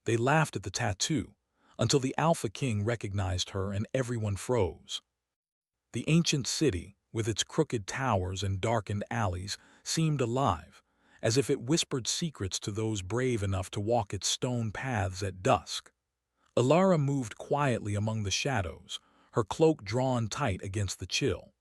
They laughed at the tattoo, until the Alpha King recognized her and everyone froze. The ancient city, with its crooked towers and darkened alleys, seemed alive, as if it whispered secrets to those brave enough to walk its stone paths at dusk. Alara moved quietly among the shadows, her cloak drawn tight against the chill.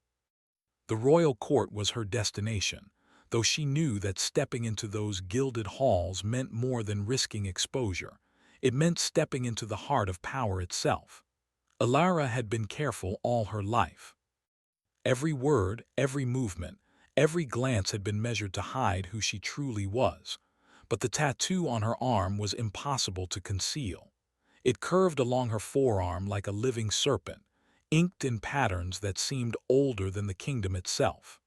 The royal court was her destination, though she knew that stepping into those gilded halls meant more than risking exposure. It meant stepping into the heart of power itself. Alara had been careful all her life. Every word, every movement, every glance had been measured to hide who she truly was. But the tattoo on her arm was impossible to conceal. It curved along her forearm like a living serpent, inked in patterns that seemed older than the kingdom itself.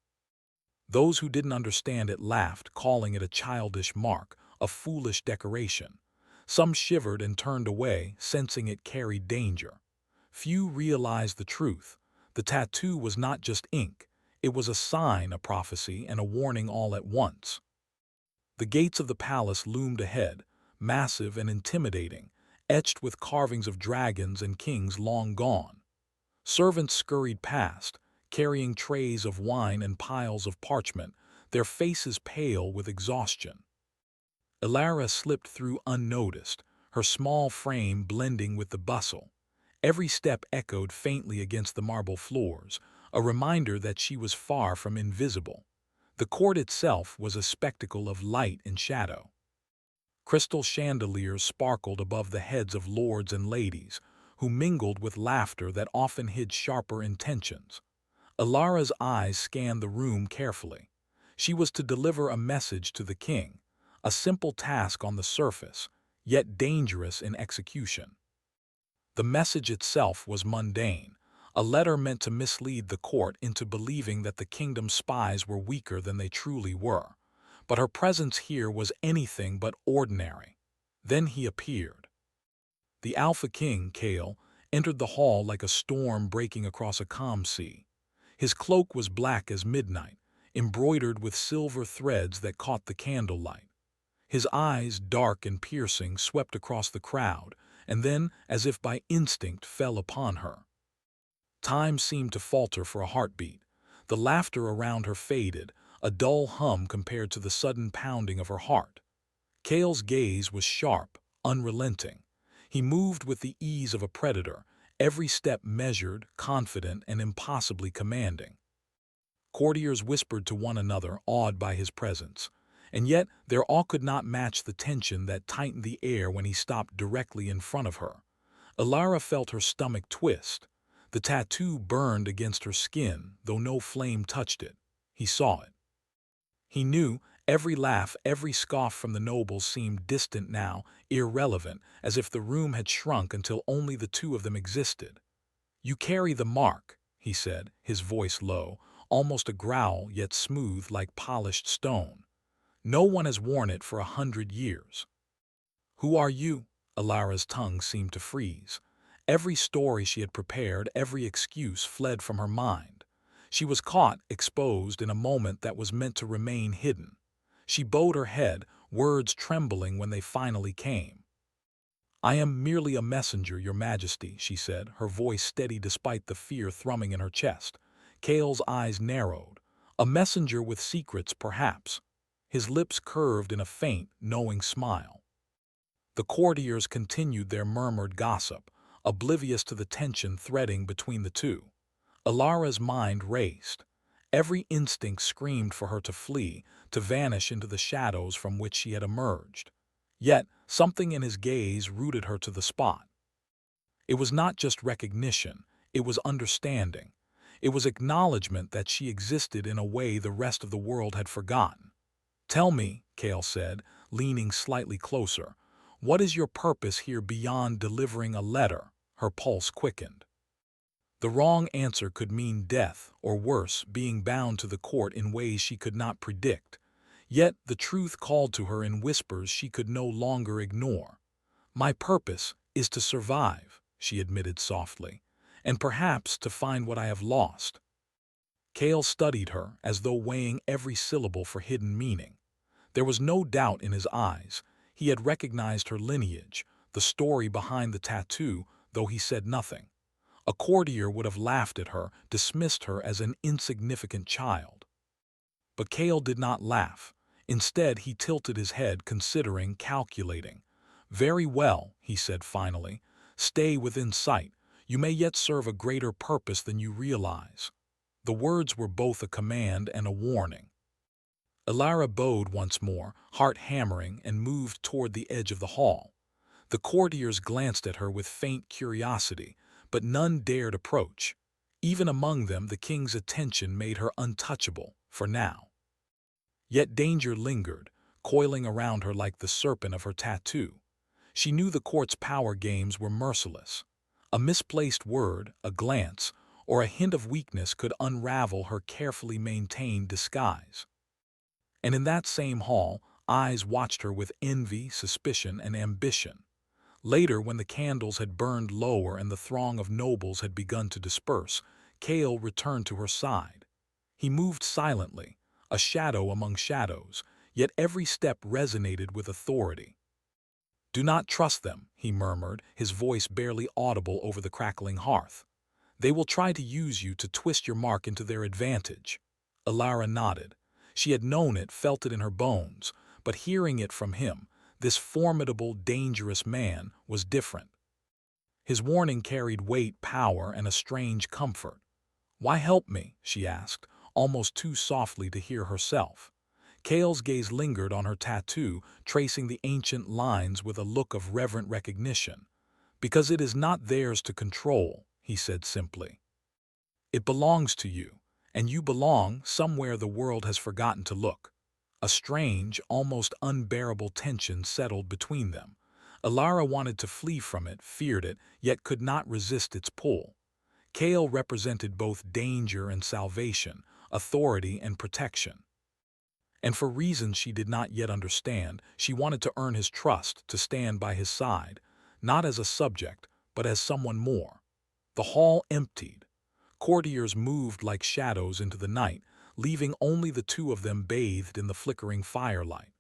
Those who didn't understand it laughed, calling it a childish mark, a foolish decoration. Some shivered and turned away, sensing it carried danger. Few realized the truth. The tattoo was not just ink. It was a sign, a prophecy, and a warning all at once. The gates of the palace loomed ahead, massive and intimidating, etched with carvings of dragons and kings long gone. Servants scurried past, carrying trays of wine and piles of parchment, their faces pale with exhaustion. Alara slipped through unnoticed, her small frame blending with the bustle. Every step echoed faintly against the marble floors, a reminder that she was far from invisible. The court itself was a spectacle of light and shadow. Crystal chandeliers sparkled above the heads of lords and ladies, who mingled with laughter that often hid sharper intentions. Alara's eyes scanned the room carefully. She was to deliver a message to the king, a simple task on the surface, yet dangerous in execution. The message itself was mundane, a letter meant to mislead the court into believing that the kingdom's spies were weaker than they truly were. But her presence here was anything but ordinary. Then he appeared. The Alpha King, Kale, entered the hall like a storm breaking across a calm sea. His cloak was black as midnight, embroidered with silver threads that caught the candlelight. His eyes, dark and piercing, swept across the crowd, and then, as if by instinct, fell upon her. Time seemed to falter for a heartbeat. The laughter around her faded, a dull hum compared to the sudden pounding of her heart. Kale's gaze was sharp, unrelenting. He moved with the ease of a predator, every step measured, confident, and impossibly commanding. Courtiers whispered to one another, awed by his presence. And yet their awe could not match the tension that tightened the air when he stopped directly in front of her. Alara felt her stomach twist. The tattoo burned against her skin, though no flame touched it. He saw it. He knew every laugh, every scoff from the nobles seemed distant now, irrelevant, as if the room had shrunk until only the two of them existed. "You carry the mark," he said, his voice low, almost a growl yet smooth like polished stone. "No one has worn it for 100 years." "Who are you?" Alara's tongue seemed to freeze. Every story she had prepared, every excuse fled from her mind. She was caught, exposed in a moment that was meant to remain hidden. She bowed her head, words trembling when they finally came. "I am merely a messenger, Your Majesty," she said, her voice steady despite the fear thrumming in her chest. Kale's eyes narrowed. "A messenger with secrets, perhaps." His lips curved in a faint, knowing smile. The courtiers continued their murmured gossip, oblivious to the tension threading between the two. Alara's mind raced. Every instinct screamed for her to flee, to vanish into the shadows from which she had emerged. Yet, something in his gaze rooted her to the spot. It was not just recognition, it was understanding. It was acknowledgement that she existed in a way the rest of the world had forgotten. "Tell me," Kale said, leaning slightly closer, "what is your purpose here beyond delivering a letter?" Her pulse quickened. The wrong answer could mean death, or worse, being bound to the court in ways she could not predict. Yet the truth called to her in whispers she could no longer ignore. "My purpose is to survive," she admitted softly, "and perhaps to find what I have lost." Kale studied her, as though weighing every syllable for hidden meaning. There was no doubt in his eyes. He had recognized her lineage, the story behind the tattoo, though he said nothing. A courtier would have laughed at her, dismissed her as an insignificant child. But Kale did not laugh. Instead, he tilted his head, considering, calculating. "Very well," he said finally. "Stay within sight. You may yet serve a greater purpose than you realize." The words were both a command and a warning. Elara bowed once more, heart hammering, and moved toward the edge of the hall. The courtiers glanced at her with faint curiosity, but none dared approach. Even among them, the king's attention made her untouchable, for now. Yet danger lingered, coiling around her like the serpent of her tattoo. She knew the court's power games were merciless. A misplaced word, a glance, or a hint of weakness could unravel her carefully maintained disguise. And in that same hall, eyes watched her with envy, suspicion, and ambition. Later, when the candles had burned lower and the throng of nobles had begun to disperse, Kale returned to her side. He moved silently, a shadow among shadows, yet every step resonated with authority. "Do not trust them," he murmured, his voice barely audible over the crackling hearth. "They will try to use you to twist your mark into their advantage." Elara nodded. She had known it, felt it in her bones, but hearing it from him, this formidable, dangerous man, was different. His warning carried weight, power, and a strange comfort. "Why help me?" she asked, almost too softly to hear herself. Kale's gaze lingered on her tattoo, tracing the ancient lines with a look of reverent recognition. "Because it is not theirs to control," he said simply. "It belongs to you, and you belong somewhere the world has forgotten to look." A strange, almost unbearable tension settled between them. Elara wanted to flee from it, feared it, yet could not resist its pull. Kale represented both danger and salvation, authority and protection. And for reasons she did not yet understand, she wanted to earn his trust, to stand by his side, not as a subject, but as someone more. The hall emptied. Courtiers moved like shadows into the night, leaving only the two of them bathed in the flickering firelight.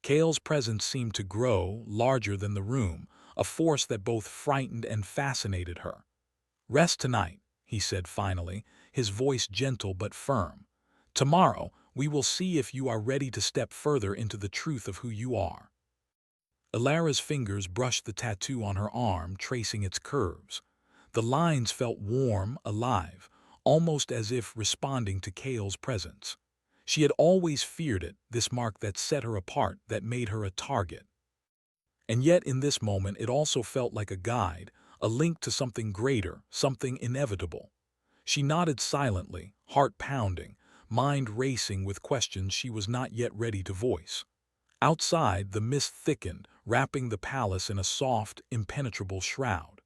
Kale's presence seemed to grow, larger than the room, a force that both frightened and fascinated her. "Rest tonight," he said finally, his voice gentle but firm. "Tomorrow, we will see if you are ready to step further into the truth of who you are." Elara's fingers brushed the tattoo on her arm, tracing its curves. The lines felt warm, alive, almost as if responding to Kale's presence. She had always feared it, this mark that set her apart, that made her a target. And yet in this moment it also felt like a guide, a link to something greater, something inevitable. She nodded silently, heart pounding, mind racing with questions she was not yet ready to voice. Outside, the mist thickened, wrapping the palace in a soft, impenetrable shroud.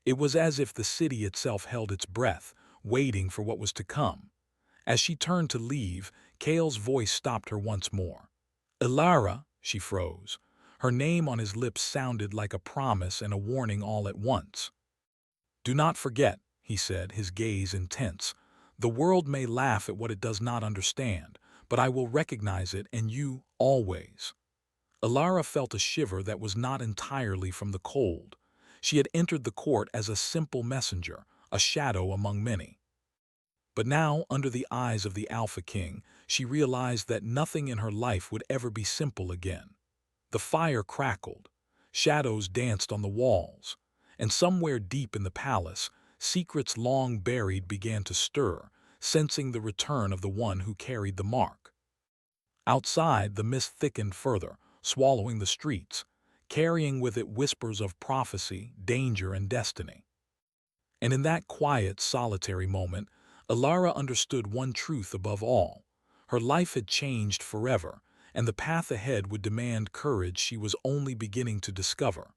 It was as if the city itself held its breath, waiting for what was to come. As she turned to leave, Kale's voice stopped her once more. "Elara," she froze. Her name on his lips sounded like a promise and a warning all at once. "Do not forget," he said, his gaze intense. "The world may laugh at what it does not understand, but I will recognize it, and you, always." Elara felt a shiver that was not entirely from the cold. She had entered the court as a simple messenger, a shadow among many. But now, under the eyes of the Alpha King, she realized that nothing in her life would ever be simple again. The fire crackled, shadows danced on the walls, and somewhere deep in the palace, secrets long buried began to stir, sensing the return of the one who carried the mark. Outside, the mist thickened further, swallowing the streets, carrying with it whispers of prophecy, danger, and destiny. And in that quiet, solitary moment, Elara understood one truth above all. Her life had changed forever, and the path ahead would demand courage she was only beginning to discover.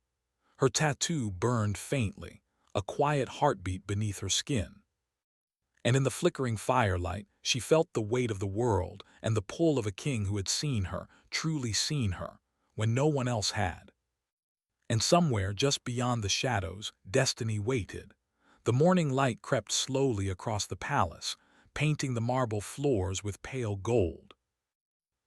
Her tattoo burned faintly, a quiet heartbeat beneath her skin. And in the flickering firelight, she felt the weight of the world and the pull of a king who had seen her, truly seen her, when no one else had. And somewhere, just beyond the shadows, destiny waited. The morning light crept slowly across the palace, painting the marble floors with pale gold.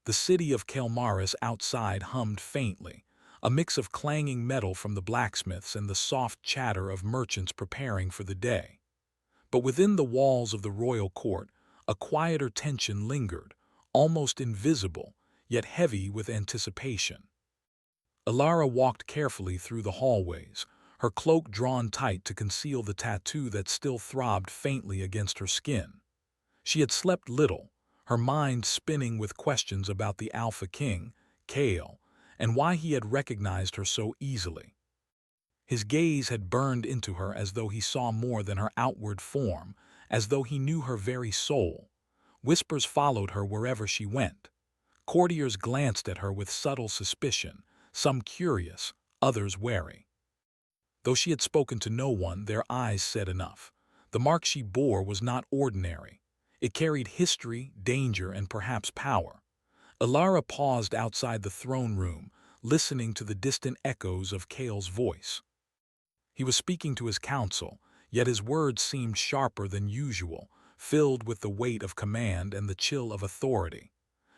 The city of Kelmaris outside hummed faintly, a mix of clanging metal from the blacksmiths and the soft chatter of merchants preparing for the day. But within the walls of the royal court, a quieter tension lingered, almost invisible, yet heavy with anticipation. Alara walked carefully through the hallways, her cloak drawn tight to conceal the tattoo that still throbbed faintly against her skin. She had slept little, her mind spinning with questions about the Alpha King, Kale, and why he had recognized her so easily. His gaze had burned into her as though he saw more than her outward form, as though he knew her very soul. Whispers followed her wherever she went. Courtiers glanced at her with subtle suspicion, some curious, others wary. Though she had spoken to no one, their eyes said enough. The mark she bore was not ordinary. It carried history, danger, and perhaps power. Alara paused outside the throne room, listening to the distant echoes of Kale's voice. He was speaking to his council, yet his words seemed sharper than usual, filled with the weight of command and the chill of authority.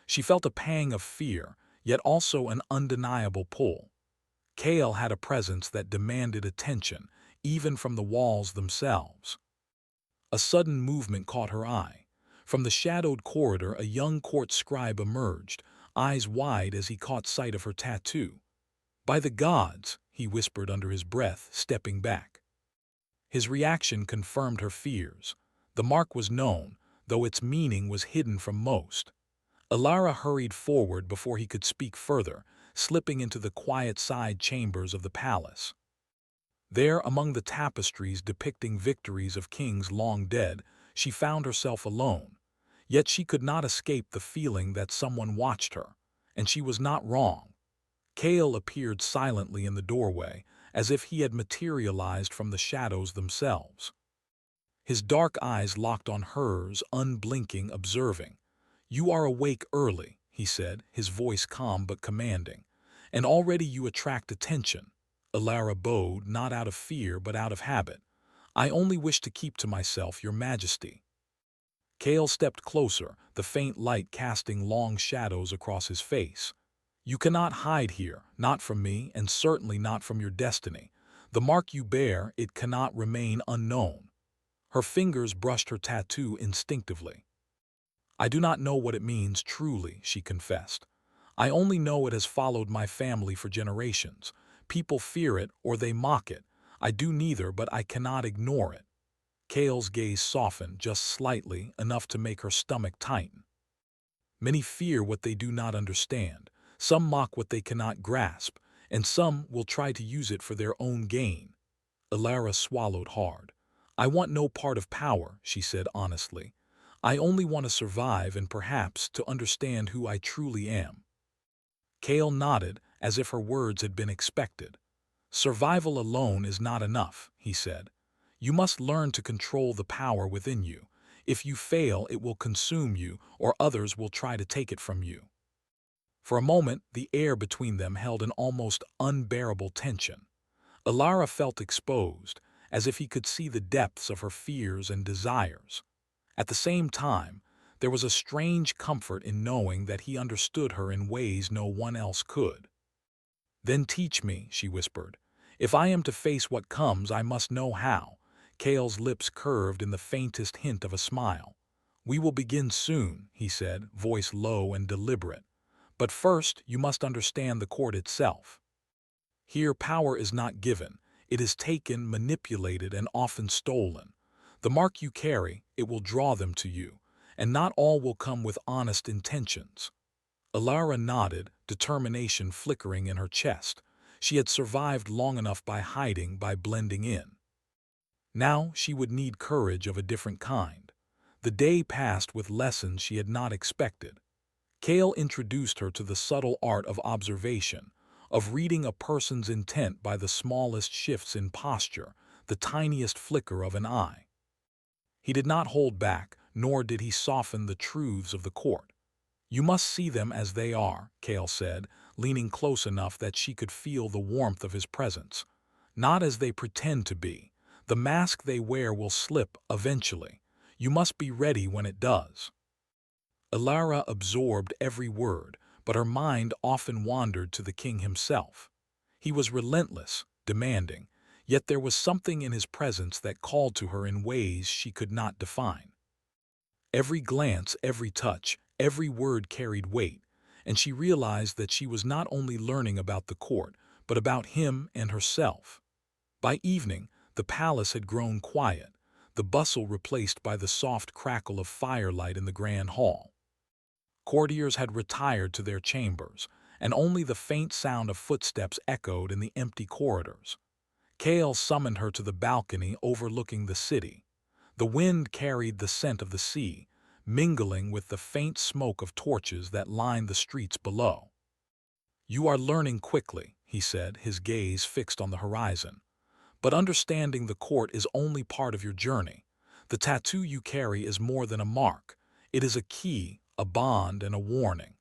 She felt a pang of fear, yet also an undeniable pull. Kale had a presence that demanded attention, even from the walls themselves. A sudden movement caught her eye. From the shadowed corridor, a young court scribe emerged, eyes wide as he caught sight of her tattoo. "By the gods," he whispered under his breath, stepping back. His reaction confirmed her fears. The mark was known, though its meaning was hidden from most. Alara hurried forward before he could speak further, slipping into the quiet side chambers of the palace. There, among the tapestries depicting victories of kings long dead, she found herself alone. Yet she could not escape the feeling that someone watched her, and she was not wrong. Kale appeared silently in the doorway, as if he had materialized from the shadows themselves. His dark eyes locked on hers, unblinking, observing. "You are awake early," he said, his voice calm but commanding. "And already you attract attention." Alara bowed, not out of fear but out of habit. "I only wish to keep to myself, your majesty." Kale stepped closer, the faint light casting long shadows across his face. "You cannot hide here, not from me, and certainly not from your destiny. The mark you bear, it cannot remain unknown." Her fingers brushed her tattoo instinctively. "I do not know what it means truly," she confessed. "I only know it has followed my family for generations. People fear it or they mock it. I do neither, but I cannot ignore it." Kale's gaze softened just slightly, enough to make her stomach tighten. "Many fear what they do not understand. Some mock what they cannot grasp, and some will try to use it for their own gain." Alara swallowed hard. "I want no part of power," she said honestly. "I only want to survive and perhaps to understand who I truly am." Kale nodded, as if her words had been expected. "Survival alone is not enough," he said. "You must learn to control the power within you. If you fail, it will consume you, or others will try to take it from you." For a moment, the air between them held an almost unbearable tension. Alara felt exposed, as if he could see the depths of her fears and desires. At the same time, there was a strange comfort in knowing that he understood her in ways no one else could. "Then teach me," she whispered. "If I am to face what comes, I must know how." Kale's lips curved in the faintest hint of a smile. "We will begin soon," he said, voice low and deliberate. "But first, you must understand the court itself. Here power is not given. It is taken, manipulated, and often stolen. The mark you carry, it will draw them to you, and not all will come with honest intentions." Alara nodded, determination flickering in her chest. She had survived long enough by hiding, by blending in. Now she would need courage of a different kind. The day passed with lessons she had not expected. Kale introduced her to the subtle art of observation, of reading a person's intent by the smallest shifts in posture, the tiniest flicker of an eye. He did not hold back, nor did he soften the truths of the court. "You must see them as they are," Kale said, leaning close enough that she could feel the warmth of his presence. "Not as they pretend to be. The mask they wear will slip eventually. You must be ready when it does." Alara absorbed every word, but her mind often wandered to the king himself. He was relentless, demanding, yet there was something in his presence that called to her in ways she could not define. Every glance, every touch, every word carried weight, and she realized that she was not only learning about the court, but about him and herself. By evening, the palace had grown quiet, the bustle replaced by the soft crackle of firelight in the grand hall. Courtiers had retired to their chambers, and only the faint sound of footsteps echoed in the empty corridors. Kale summoned her to the balcony overlooking the city. The wind carried the scent of the sea, mingling with the faint smoke of torches that lined the streets below. "You are learning quickly," he said, his gaze fixed on the horizon. "But understanding the court is only part of your journey. The tattoo you carry is more than a mark. It is a key, a bond, and a warning.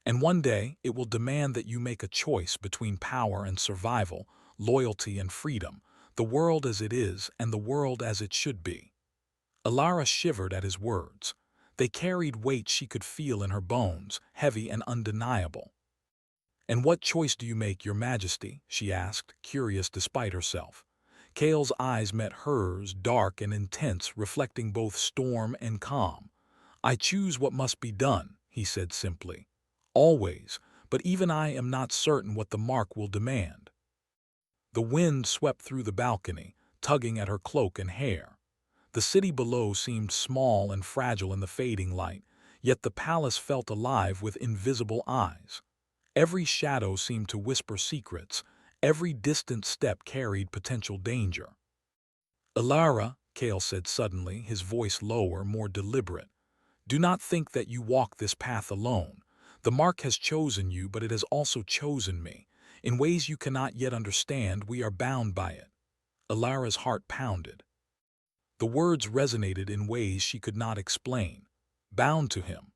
And one day, it will demand that you make a choice between power and survival, loyalty and freedom, the world as it is and the world as it should be." Alara shivered at his words. They carried weight she could feel in her bones, heavy and undeniable. "And what choice do you make, Your Majesty?" she asked, curious despite herself. Kale's eyes met hers, dark and intense, reflecting both storm and calm. "I choose what must be done," he said simply. "Always, but even I am not certain what the mark will demand." The wind swept through the balcony, tugging at her cloak and hair. The city below seemed small and fragile in the fading light, yet the palace felt alive with invisible eyes. Every shadow seemed to whisper secrets, every distant step carried potential danger. "Alara," Kale said suddenly, his voice lower, more deliberate, "do not think that you walk this path alone. The mark has chosen you, but it has also chosen me. In ways you cannot yet understand, we are bound by it." Alara's heart pounded. The words resonated in ways she could not explain. Bound to him.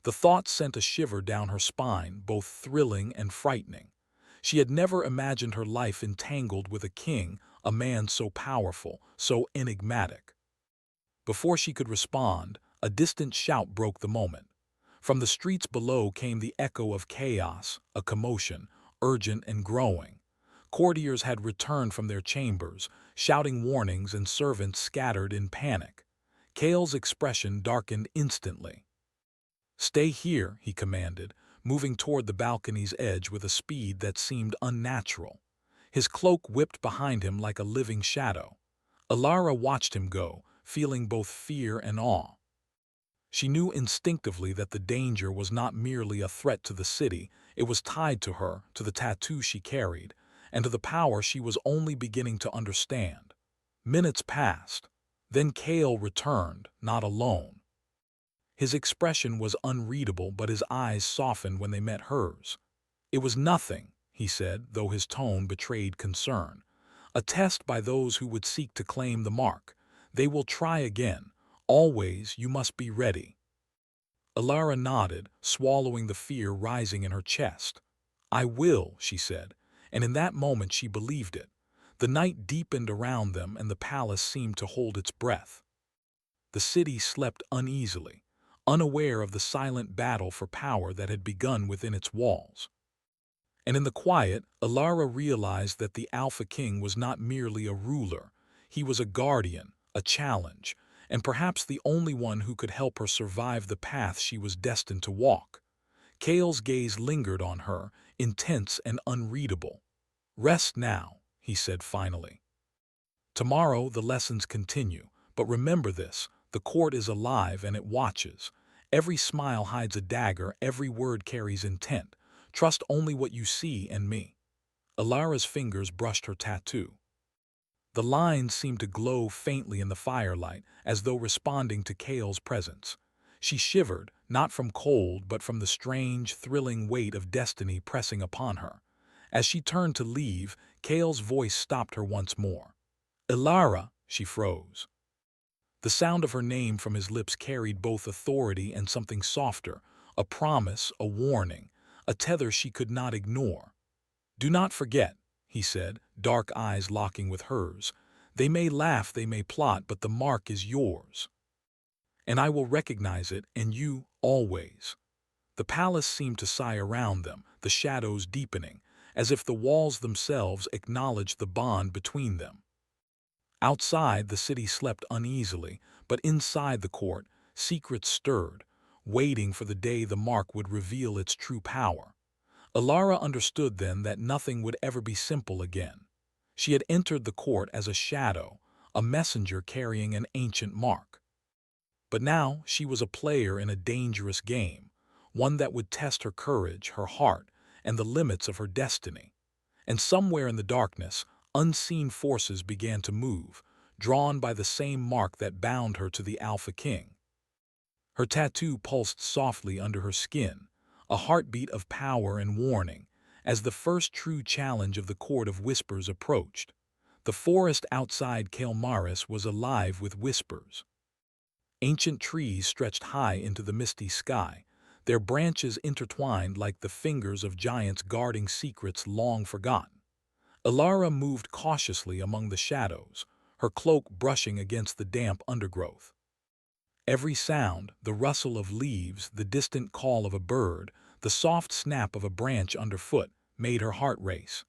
The thought sent a shiver down her spine, both thrilling and frightening. She had never imagined her life entangled with a king, a man so powerful, so enigmatic. Before she could respond, a distant shout broke the moment. From the streets below came the echo of chaos, a commotion, urgent and growing. Courtiers had returned from their chambers, shouting warnings, and servants scattered in panic. Kale's expression darkened instantly. "Stay here," he commanded, moving toward the balcony's edge with a speed that seemed unnatural. His cloak whipped behind him like a living shadow. Alara watched him go, feeling both fear and awe. She knew instinctively that the danger was not merely a threat to the city, it was tied to her, to the tattoo she carried, and to the power she was only beginning to understand. Minutes passed. Then Kale returned, not alone. His expression was unreadable, but his eyes softened when they met hers. "It was nothing," he said, though his tone betrayed concern. "A test by those who would seek to claim the mark. They will try again. Always, you must be ready." Alara nodded, swallowing the fear rising in her chest. "I will," she said, and in that moment she believed it. The night deepened around them and the palace seemed to hold its breath. The city slept uneasily, unaware of the silent battle for power that had begun within its walls. And in the quiet, Alara realized that the Alpha King was not merely a ruler. He was a guardian, a challenge, and perhaps the only one who could help her survive the path she was destined to walk. Kale's gaze lingered on her, intense and unreadable. "Rest now," he said finally. "Tomorrow the lessons continue, but remember this, the court is alive and it watches. Every smile hides a dagger, every word carries intent. Trust only what you see and me." Alara's fingers brushed her tattoo. The lines seemed to glow faintly in the firelight, as though responding to Kale's presence. She shivered, not from cold but from the strange, thrilling weight of destiny pressing upon her. As she turned to leave, Kale's voice stopped her once more. "Alara," she froze. The sound of her name from his lips carried both authority and something softer, a promise, a warning, a tether she could not ignore. "Do not forget," he said, dark eyes locking with hers. "They may laugh, they may plot, but the mark is yours. And I will recognize it, and you, always." The palace seemed to sigh around them, the shadows deepening, as if the walls themselves acknowledged the bond between them. Outside, the city slept uneasily, but inside the court, secrets stirred, waiting for the day the mark would reveal its true power. Alara understood then that nothing would ever be simple again. She had entered the court as a shadow, a messenger carrying an ancient mark. But now she was a player in a dangerous game, one that would test her courage, her heart, and the limits of her destiny. And somewhere in the darkness, unseen forces began to move, drawn by the same mark that bound her to the Alpha King. Her tattoo pulsed softly under her skin, a heartbeat of power and warning, as the first true challenge of the Court of Whispers approached. The forest outside Kael'maris was alive with whispers. Ancient trees stretched high into the misty sky, their branches intertwined like the fingers of giants guarding secrets long forgotten. Alara moved cautiously among the shadows, her cloak brushing against the damp undergrowth. Every sound, the rustle of leaves, the distant call of a bird, the soft snap of a branch underfoot, made her heart race.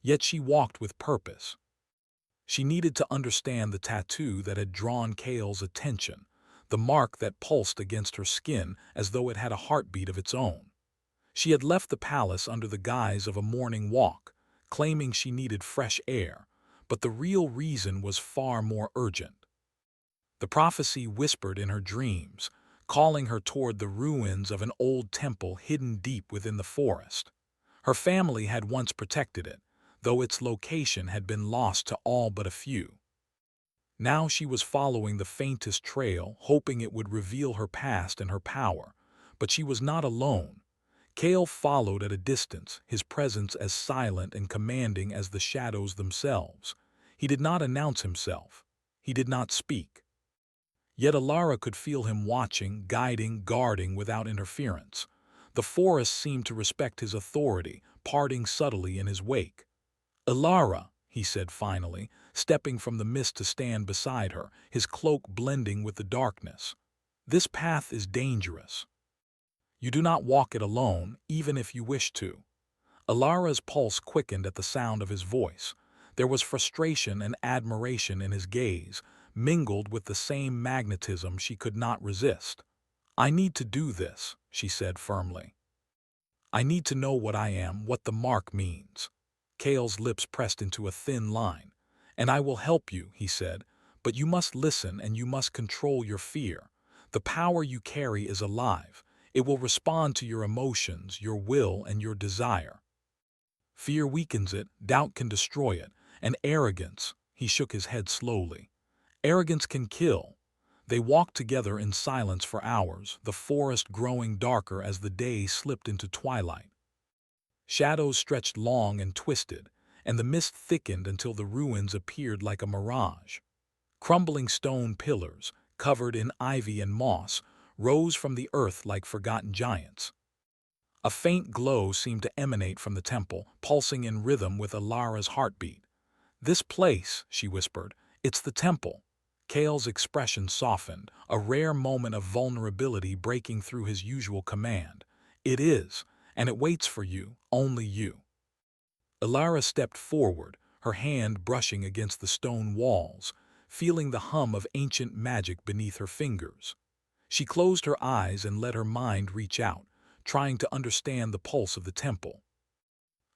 Yet she walked with purpose. She needed to understand the tattoo that had drawn Kael's attention, the mark that pulsed against her skin as though it had a heartbeat of its own. She had left the palace under the guise of a morning walk, claiming she needed fresh air, but the real reason was far more urgent. The prophecy whispered in her dreams, calling her toward the ruins of an old temple hidden deep within the forest. Her family had once protected it, though its location had been lost to all but a few. Now she was following the faintest trail, hoping it would reveal her past and her power. But she was not alone. Kael followed at a distance, his presence as silent and commanding as the shadows themselves. He did not announce himself. He did not speak. Yet Alara could feel him watching, guiding, guarding without interference. The forest seemed to respect his authority, parting subtly in his wake. "Alara," he said finally, stepping from the mist to stand beside her, his cloak blending with the darkness. "This path is dangerous. You do not walk it alone, even if you wish to." Alara's pulse quickened at the sound of his voice. There was frustration and admiration in his gaze, mingled with the same magnetism she could not resist. "I need to do this," she said firmly. "I need to know what I am, what the mark means." Kael's lips pressed into a thin line. "And I will help you," he said, "but you must listen and you must control your fear. The power you carry is alive. It will respond to your emotions, your will, and your desire. Fear weakens it, doubt can destroy it, and arrogance," he shook his head slowly. "Arrogance can kill." They walked together in silence for hours, the forest growing darker as the day slipped into twilight. Shadows stretched long and twisted, and the mist thickened until the ruins appeared like a mirage. Crumbling stone pillars, covered in ivy and moss, rose from the earth like forgotten giants. A faint glow seemed to emanate from the temple, pulsing in rhythm with Alara's heartbeat. "This place," she whispered, "it's the temple." Kael's expression softened, a rare moment of vulnerability breaking through his usual command. "It is, and it waits for you, only you." Alara stepped forward, her hand brushing against the stone walls, feeling the hum of ancient magic beneath her fingers. She closed her eyes and let her mind reach out, trying to understand the pulse of the temple.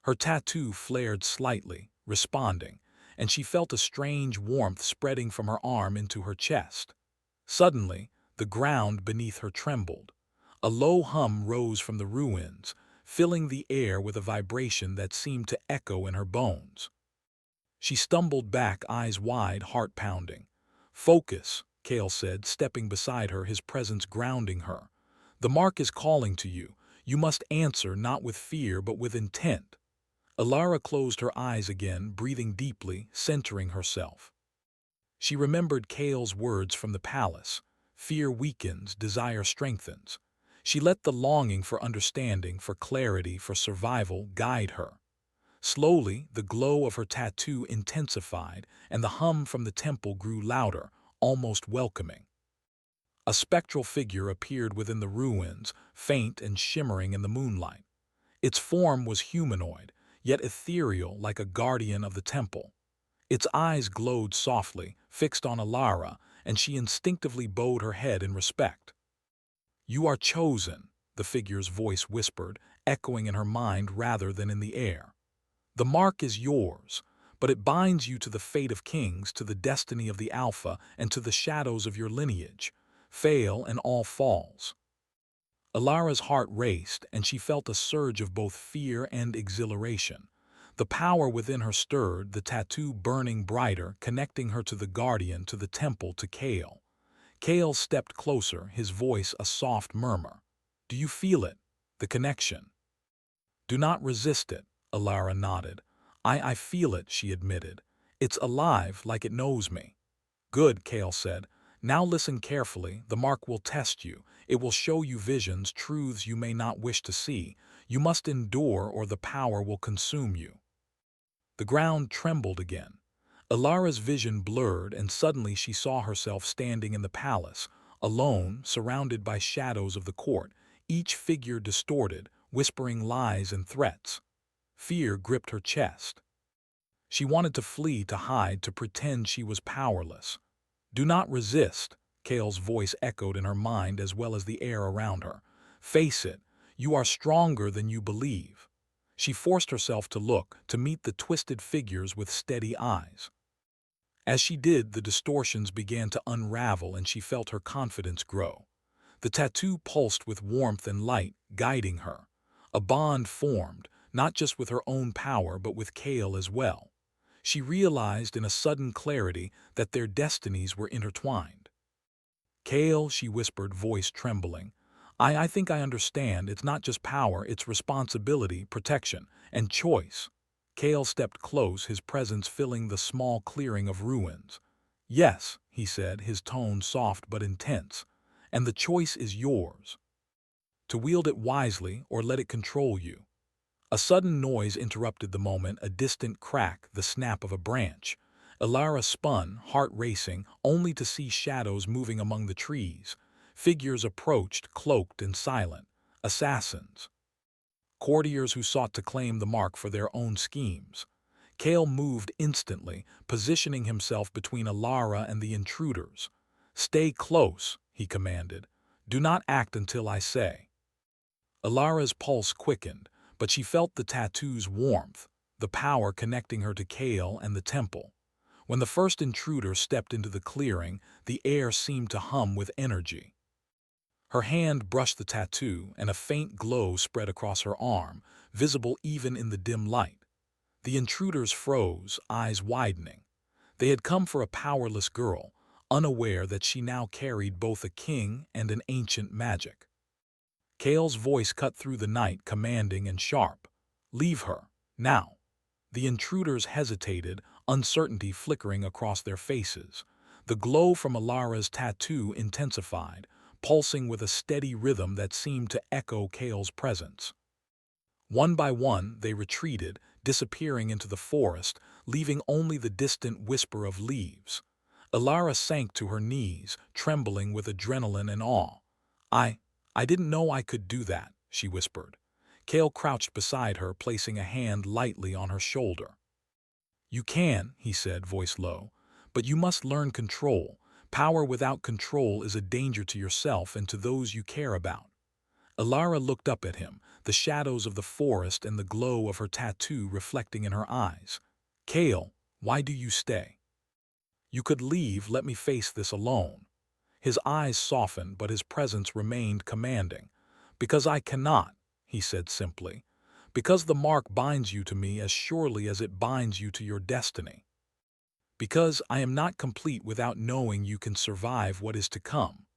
Her tattoo flared slightly, responding, and she felt a strange warmth spreading from her arm into her chest. Suddenly, the ground beneath her trembled. A low hum rose from the ruins, filling the air with a vibration that seemed to echo in her bones. She stumbled back, eyes wide, heart pounding. "Focus," Kael said, stepping beside her, his presence grounding her. "The mark is calling to you. You must answer, not with fear, but with intent." Alara closed her eyes again, breathing deeply, centering herself. She remembered Kael's words from the palace. "Fear weakens, desire strengthens." She let the longing for understanding, for clarity, for survival guide her. Slowly, the glow of her tattoo intensified, and the hum from the temple grew louder, almost welcoming. A spectral figure appeared within the ruins, faint and shimmering in the moonlight. Its form was humanoid, yet ethereal like a guardian of the temple. Its eyes glowed softly, fixed on Alara, and she instinctively bowed her head in respect. "You are chosen," the figure's voice whispered, echoing in her mind rather than in the air. "The mark is yours, but it binds you to the fate of kings, to the destiny of the Alpha, and to the shadows of your lineage. Fail and all falls." Alara's heart raced, and she felt a surge of both fear and exhilaration. The power within her stirred, the tattoo burning brighter, connecting her to the guardian, to the temple, to Kale. Kale stepped closer, his voice a soft murmur. "Do you feel it? The connection?" "Do not resist it," Alara nodded. I feel it," she admitted. "It's alive, like it knows me." "Good," Kale said. "Now listen carefully. The mark will test you. It will show you visions, truths you may not wish to see. You must endure or the power will consume you." The ground trembled again. Alara's vision blurred, and suddenly she saw herself standing in the palace, alone, surrounded by shadows of the court, each figure distorted, whispering lies and threats. Fear gripped her chest. She wanted to flee, to hide, to pretend she was powerless. "Do not resist," Kale's voice echoed in her mind as well as the air around her. "Face it. You are stronger than you believe." She forced herself to look, to meet the twisted figures with steady eyes. As she did, the distortions began to unravel and she felt her confidence grow. The tattoo pulsed with warmth and light, guiding her. A bond formed, not just with her own power but with Kale as well. She realized in a sudden clarity that their destinies were intertwined. "Kale," she whispered, voice trembling. I think I understand. It's not just power, it's responsibility, protection, and choice." Kale stepped close, his presence filling the small clearing of ruins. "Yes," he said, his tone soft but intense. "And the choice is yours. To wield it wisely or let it control you." A sudden noise interrupted the moment, a distant crack, the snap of a branch. Alara spun, heart racing, only to see shadows moving among the trees. Figures approached, cloaked and silent. Assassins. Courtiers who sought to claim the mark for their own schemes. Kale moved instantly, positioning himself between Alara and the intruders. "Stay close," he commanded. "Do not act until I say." Alara's pulse quickened, but she felt the tattoo's warmth, the power connecting her to Kale and the temple. When the first intruder stepped into the clearing, the air seemed to hum with energy. Her hand brushed the tattoo, and a faint glow spread across her arm, visible even in the dim light. The intruders froze, eyes widening. They had come for a powerless girl, unaware that she now carried both a king and an ancient magic. Kale's voice cut through the night, commanding and sharp. "Leave her, now." The intruders hesitated, uncertainty flickering across their faces. The glow from Alara's tattoo intensified, pulsing with a steady rhythm that seemed to echo Kale's presence. One by one, they retreated, disappearing into the forest, leaving only the distant whisper of leaves. Alara sank to her knees, trembling with adrenaline and awe. I didn't know I could do that," she whispered. Kale crouched beside her, placing a hand lightly on her shoulder. "You can," he said, voice low, "but you must learn control. Power without control is a danger to yourself and to those you care about." Alara looked up at him, the shadows of the forest and the glow of her tattoo reflecting in her eyes. "Kale, why do you stay? You could leave, let me face this alone." His eyes softened, but his presence remained commanding. "Because I cannot," he said simply. "Because the mark binds you to me as surely as it binds you to your destiny. Because I am not complete without knowing you can survive what is to come."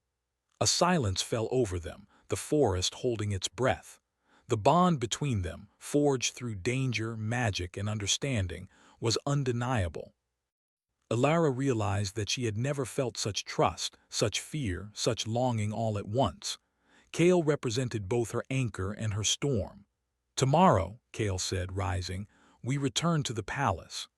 A silence fell over them, the forest holding its breath. The bond between them, forged through danger, magic, and understanding, was undeniable. Alara realized that she had never felt such trust, such fear, such longing all at once. Kale represented both her anchor and her storm. "Tomorrow," Kale said, rising, "we return to the palace.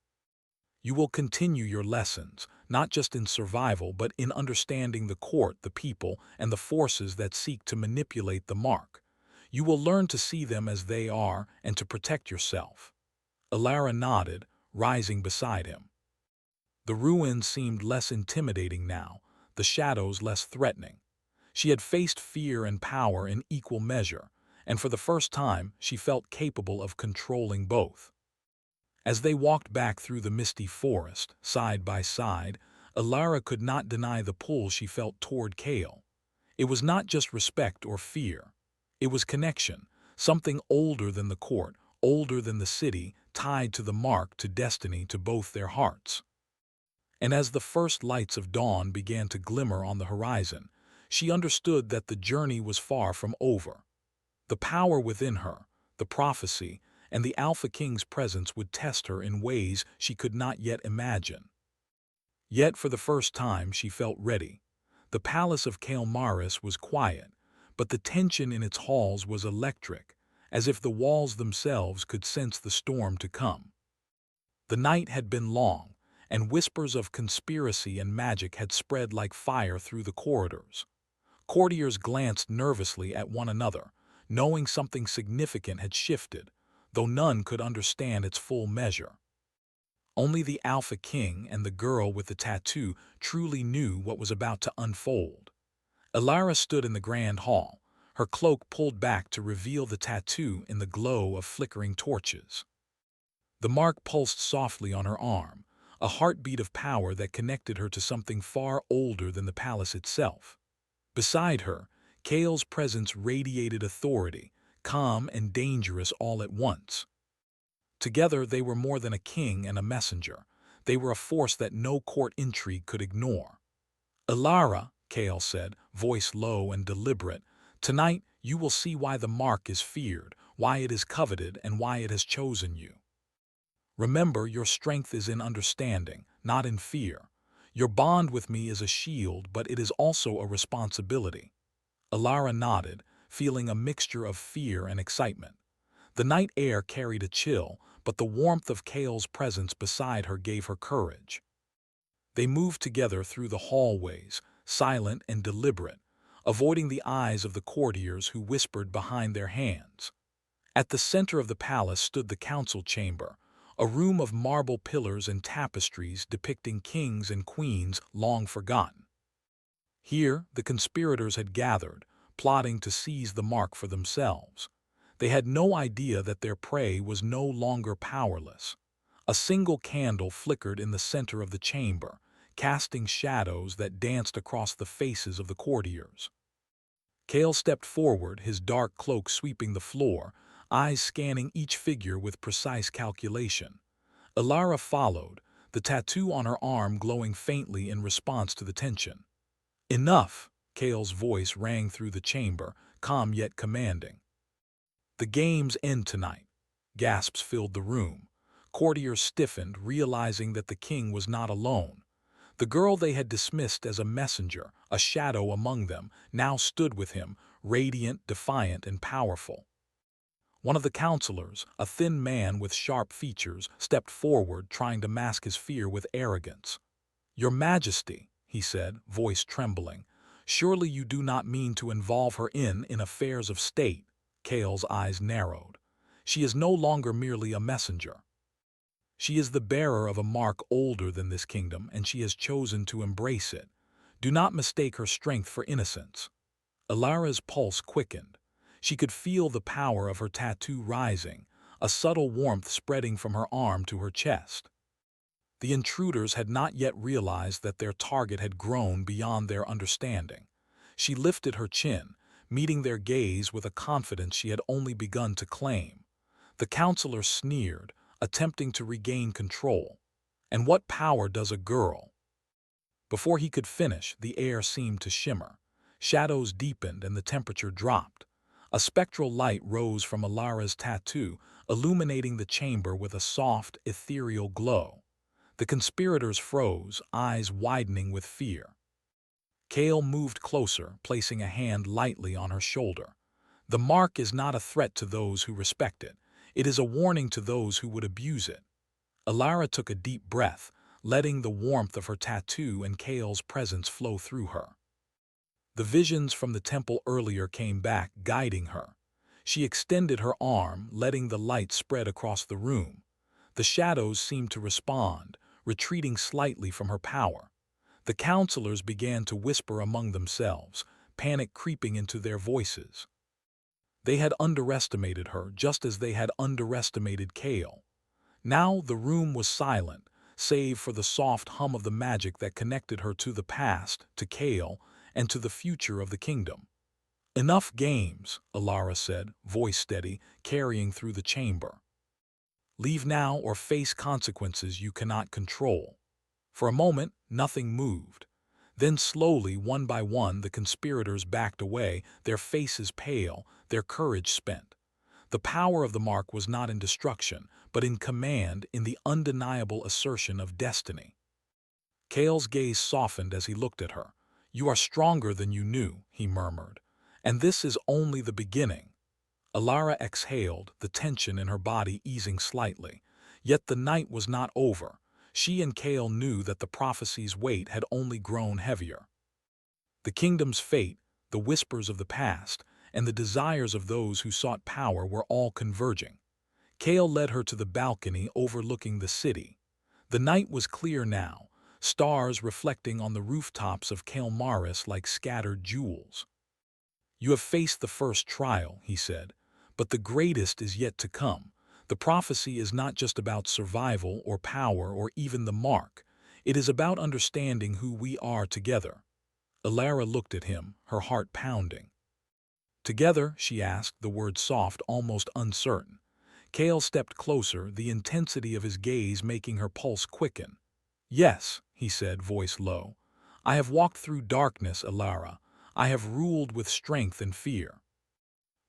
You will continue your lessons, not just in survival but in understanding the court, the people, and the forces that seek to manipulate the mark. You will learn to see them as they are and to protect yourself." Alara nodded, rising beside him. The ruins seemed less intimidating now, the shadows less threatening. She had faced fear and power in equal measure, and for the first time she felt capable of controlling both. As they walked back through the misty forest, side by side, Alara could not deny the pull she felt toward Kale. It was not just respect or fear. It was connection, something older than the court, older than the city, tied to the mark, to destiny, to both their hearts. And as the first lights of dawn began to glimmer on the horizon, she understood that the journey was far from over. The power within her, the prophecy, and the Alpha King's presence would test her in ways she could not yet imagine. Yet for the first time she felt ready. The palace of Kael'Maris was quiet, but the tension in its halls was electric, as if the walls themselves could sense the storm to come. The night had been long, and whispers of conspiracy and magic had spread like fire through the corridors. Courtiers glanced nervously at one another, knowing something significant had shifted, though none could understand its full measure. Only the Alpha King and the girl with the tattoo truly knew what was about to unfold. Alara stood in the grand hall, her cloak pulled back to reveal the tattoo in the glow of flickering torches. The mark pulsed softly on her arm, a heartbeat of power that connected her to something far older than the palace itself. Beside her, Kale's presence radiated authority, calm and dangerous all at once. Together they were more than a king and a messenger. They were a force that no court intrigue could ignore. "Alara," Kale said, voice low and deliberate, "tonight you will see why the mark is feared, why it is coveted, and why it has chosen you. Remember, your strength is in understanding, not in fear. Your bond with me is a shield, but it is also a responsibility." Alara nodded, feeling a mixture of fear and excitement. The night air carried a chill, but the warmth of Kale's presence beside her gave her courage. They moved together through the hallways, silent and deliberate, avoiding the eyes of the courtiers who whispered behind their hands. At the center of the palace stood the council chamber, a room of marble pillars and tapestries depicting kings and queens long forgotten. Here, the conspirators had gathered, plotting to seize the mark for themselves. They had no idea that their prey was no longer powerless. A single candle flickered in the center of the chamber, casting shadows that danced across the faces of the courtiers. Kale stepped forward, his dark cloak sweeping the floor, eyes scanning each figure with precise calculation. Alara followed, the tattoo on her arm glowing faintly in response to the tension. "Enough!" Kale's voice rang through the chamber, calm yet commanding. "The games end tonight." Gasps filled the room. Courtiers stiffened, realizing that the king was not alone. The girl they had dismissed as a messenger, a shadow among them, now stood with him, radiant, defiant, and powerful. One of the counselors, a thin man with sharp features, stepped forward, trying to mask his fear with arrogance. "Your Majesty," he said, voice trembling, "surely you do not mean to involve her in affairs of state?" Kale's eyes narrowed. "She is no longer merely a messenger. She is the bearer of a mark older than this kingdom, and she has chosen to embrace it. Do not mistake her strength for innocence." Alara's pulse quickened. She could feel the power of her tattoo rising, a subtle warmth spreading from her arm to her chest. The intruders had not yet realized that their target had grown beyond their understanding. She lifted her chin, meeting their gaze with a confidence she had only begun to claim. The counselor sneered, attempting to regain control. "And what power does a girl?" Before he could finish, the air seemed to shimmer. Shadows deepened and the temperature dropped. A spectral light rose from Alara's tattoo, illuminating the chamber with a soft, ethereal glow. The conspirators froze, eyes widening with fear. Kale moved closer, placing a hand lightly on her shoulder. "The mark is not a threat to those who respect it. It is a warning to those who would abuse it." Alara took a deep breath, letting the warmth of her tattoo and Kale's presence flow through her. The visions from the temple earlier came back, guiding her. She extended her arm, letting the light spread across the room. The shadows seemed to respond, retreating slightly from her power. The counselors began to whisper among themselves, panic creeping into their voices. They had underestimated her just as they had underestimated Kale. Now the room was silent, save for the soft hum of the magic that connected her to the past, to Kale, and to the future of the kingdom. "Enough games," Alara said, voice steady, carrying through the chamber. "Leave now or face consequences you cannot control." For a moment, nothing moved. Then slowly, one by one, the conspirators backed away, their faces pale, their courage spent. The power of the mark was not in destruction, but in command, in the undeniable assertion of destiny. Kale's gaze softened as he looked at her. "You are stronger than you knew," he murmured. "And this is only the beginning." Alara exhaled, the tension in her body easing slightly. Yet the night was not over. She and Kale knew that the prophecy's weight had only grown heavier. The kingdom's fate, the whispers of the past, and the desires of those who sought power were all converging. Kale led her to the balcony overlooking the city. The night was clear now, stars reflecting on the rooftops of Kael'maris like scattered jewels. "You have faced the first trial," he said, "but the greatest is yet to come. The prophecy is not just about survival or power or even the mark. It is about understanding who we are together." Alara looked at him, her heart pounding. "Together?" she asked, the word soft, almost uncertain. Kale stepped closer, the intensity of his gaze making her pulse quicken. "Yes," he said, voice low. "I have walked through darkness, Alara. I have ruled with strength and fear.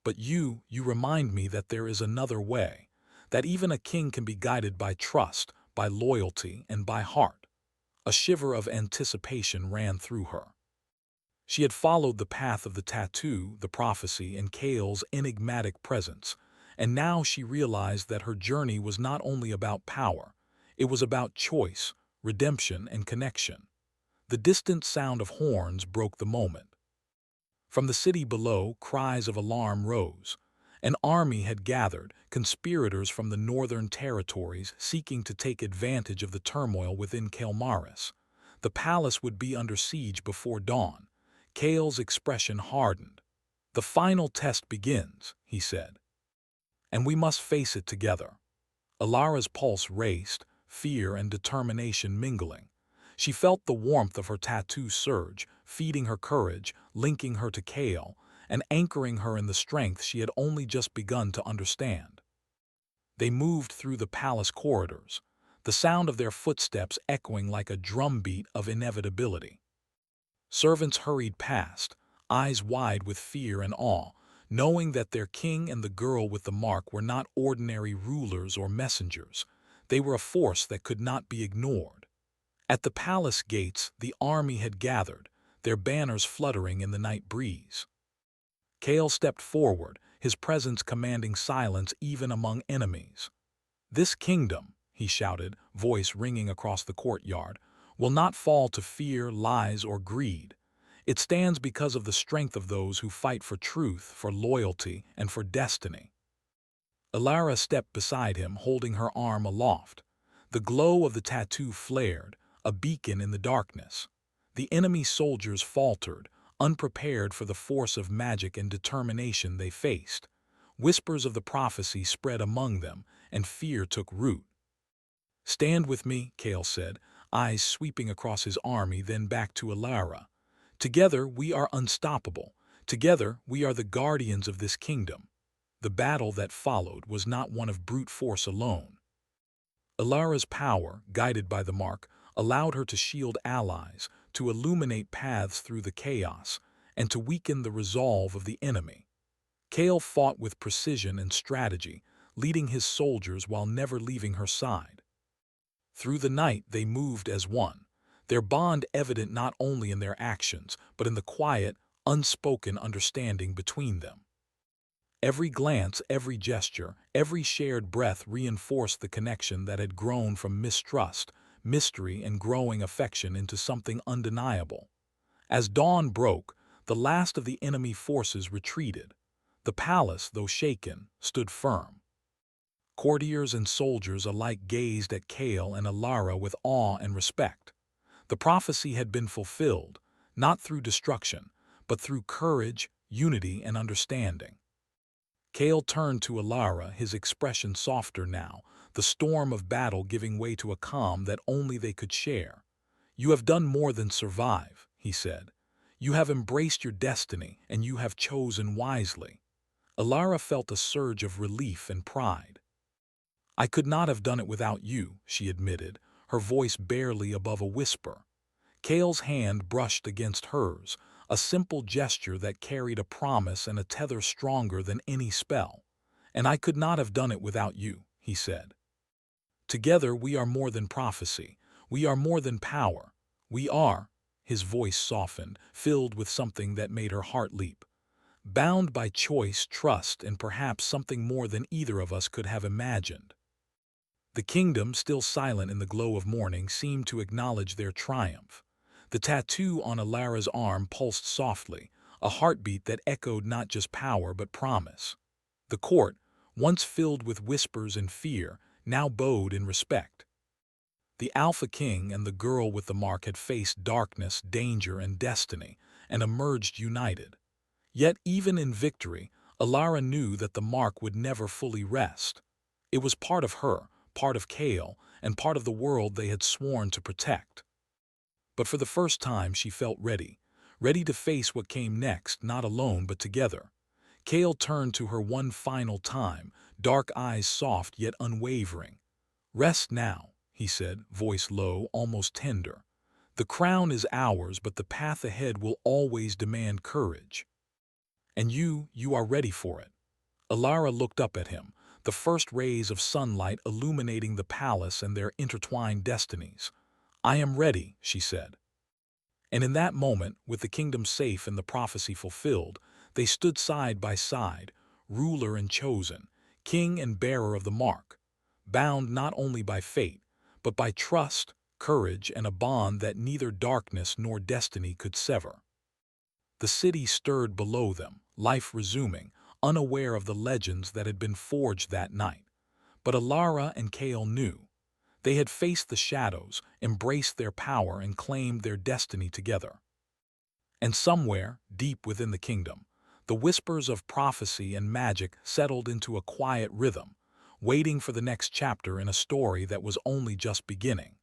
But you remind me that there is another way, that even a king can be guided by trust, by loyalty, and by heart." A shiver of anticipation ran through her. She had followed the path of the tattoo, the prophecy, and Kale's enigmatic presence, and now she realized that her journey was not only about power, it was about choice, redemption, and connection. The distant sound of horns broke the moment. From the city below, cries of alarm rose. An army had gathered, conspirators from the northern territories seeking to take advantage of the turmoil within Kael'maris. The palace would be under siege before dawn. Kale's expression hardened. "The final test begins," he said. "And we must face it together." Alara's pulse raced, fear and determination mingling. She felt the warmth of her tattoo surge, feeding her courage, linking her to Kale, and anchoring her in the strength she had only just begun to understand. They moved through the palace corridors, the sound of their footsteps echoing like a drumbeat of inevitability. Servants hurried past, eyes wide with fear and awe, knowing that their king and the girl with the mark were not ordinary rulers or messengers. They were a force that could not be ignored. At the palace gates, the army had gathered, their banners fluttering in the night breeze. Kale stepped forward, his presence commanding silence even among enemies. "This kingdom," he shouted, voice ringing across the courtyard, "will not fall to fear, lies, or greed. It stands because of the strength of those who fight for truth, for loyalty, and for destiny." Alara stepped beside him, holding her arm aloft. The glow of the tattoo flared, a beacon in the darkness. The enemy soldiers faltered, unprepared for the force of magic and determination they faced. Whispers of the prophecy spread among them, and fear took root. "Stand with me," Kale said, eyes sweeping across his army, then back to Alara. "Together we are unstoppable. Together we are the guardians of this kingdom." The battle that followed was not one of brute force alone. Alara's power, guided by the mark, allowed her to shield allies, to illuminate paths through the chaos, and to weaken the resolve of the enemy. Kale fought with precision and strategy, leading his soldiers while never leaving her side. Through the night they moved as one, their bond evident not only in their actions, but in the quiet, unspoken understanding between them. Every glance, every gesture, every shared breath reinforced the connection that had grown from mistrust, mystery, and growing affection into something undeniable. As dawn broke, the last of the enemy forces retreated. The palace, though shaken, stood firm. Courtiers and soldiers alike gazed at Kale and Alara with awe and respect. The prophecy had been fulfilled, not through destruction, but through courage, unity, and understanding. Kale turned to Alara, his expression softer now, the storm of battle giving way to a calm that only they could share. "You have done more than survive," he said. "You have embraced your destiny, and you have chosen wisely." Alara felt a surge of relief and pride. "I could not have done it without you," she admitted, her voice barely above a whisper. Kale's hand brushed against hers, a simple gesture that carried a promise and a tether stronger than any spell. "And I could not have done it without you," he said. "Together we are more than prophecy. We are more than power. We are," his voice softened, filled with something that made her heart leap, "bound by choice, trust, and perhaps something more than either of us could have imagined." The kingdom, still silent in the glow of morning, seemed to acknowledge their triumph. The tattoo on Alara's arm pulsed softly, a heartbeat that echoed not just power but promise. The court, once filled with whispers and fear, now bowed in respect. The Alpha King and the girl with the mark had faced darkness, danger, and destiny, and emerged united. Yet even in victory, Alara knew that the mark would never fully rest. It was part of her, part of Kale, and part of the world they had sworn to protect. But for the first time she felt ready to face what came next, not alone but together. Kale turned to her one final time, dark eyes soft yet unwavering. "Rest now," he said, voice low, almost tender. "The crown is ours, but the path ahead will always demand courage. And you are ready for it." Alara looked up at him, the first rays of sunlight illuminating the palace and their intertwined destinies. "I am ready," she said. And in that moment, with the kingdom safe and the prophecy fulfilled, they stood side by side, ruler and chosen, king and bearer of the mark, bound not only by fate, but by trust, courage, and a bond that neither darkness nor destiny could sever. The city stirred below them, life resuming, unaware of the legends that had been forged that night. But Alara and Kale knew. They had faced the shadows, embraced their power, and claimed their destiny together. And somewhere, deep within the kingdom, the whispers of prophecy and magic settled into a quiet rhythm, waiting for the next chapter in a story that was only just beginning.